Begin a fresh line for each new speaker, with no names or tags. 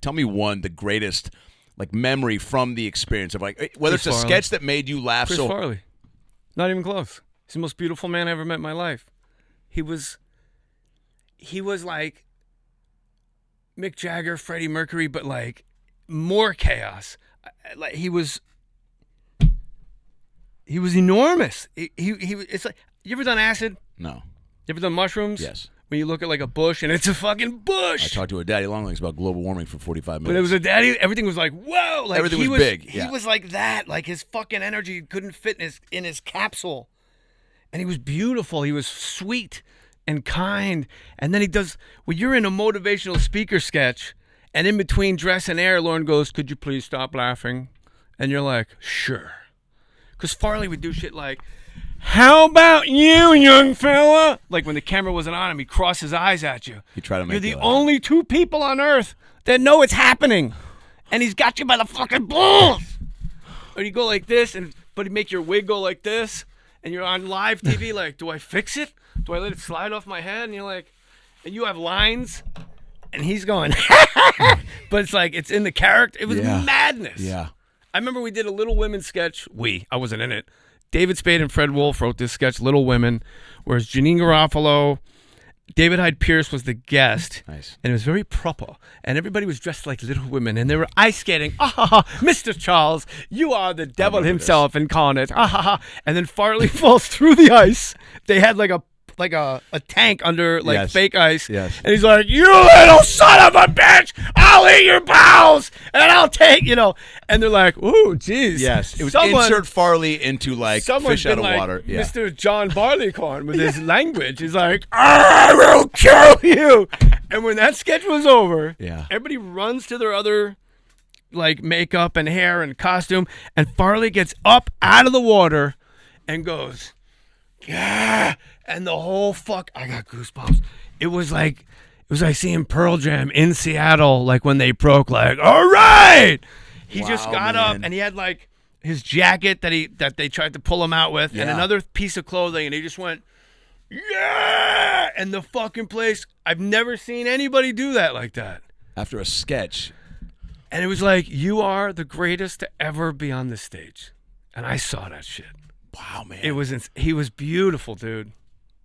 tell me the greatest like memory from the experience of like whether
Chris
it's a
Farley.
sketch that made you laugh.
Chris Farley. Not even close. He's the most beautiful man I ever met in my life. He was like Mick Jagger, Freddie Mercury, but like more chaos. Like he was enormous. He it's like, you ever done acid?
No.
You ever done mushrooms?
Yes.
When you look at like a bush and it's a fucking bush.
I talked to a daddy longlegs about global warming for 45 minutes.
But it was a daddy. Everything was like, whoa! Like
everything was big.
He was like that. Like his fucking energy couldn't fit in his capsule. And he was beautiful. He was sweet and kind. And then he does. When you're in a motivational speaker sketch, and in between dress and air, Lauren goes, "Could you please stop laughing?" And you're like, "Sure." Because Farley would do shit like, "How about you, young fella?" Like when the camera wasn't on him, he'd cross his eyes at you.
He tried to make
You're the
you laugh.
only two people on earth that know it's happening, and he's got you by the fucking balls. Or you go like this, but he'd make your wig go like this, and you're on live TV. Like, do I fix it? Do I let it slide off my head? And you're like, and you have lines, and he's going, but it's like it's in the character. It was madness.
Yeah.
I remember we did a Little Women sketch. I wasn't in it. David Spade and Fred Wolf wrote this sketch, Little Women, whereas Janine Garofalo, David Hyde Pierce was the guest.
Nice.
And it was very proper. And everybody was dressed like Little Women. And they were ice skating. Ah, ha, ha. Mr. Charles, you are the devil himself incarnate. Ah, ha, ha. And then Farley falls through the ice. They had like a tank under fake ice.
Yes.
And he's like, "You little son of a bitch, I'll eat your bowels and I'll take," And they're like, "Ooh, geez."
Yes. It was insert Farley into like fish out of
like
water. Yeah.
Mr. John Barleycorn with his language. He's like, "I will kill you." And when that sketch was over, everybody runs to their other like makeup and hair and costume, and Farley gets up out of the water and goes, "Yeah." And the whole I got goosebumps. It was like seeing Pearl Jam in Seattle, like when they broke, like, "All right." He just got up and he had like his jacket that they tried to pull him out with and another piece of clothing, and he just went, "Yeah." And the fucking place, I've never seen anybody do that like that.
After a sketch.
And it was like, you are the greatest to ever be on this stage. And I saw that shit.
Wow, man.
He was beautiful, dude.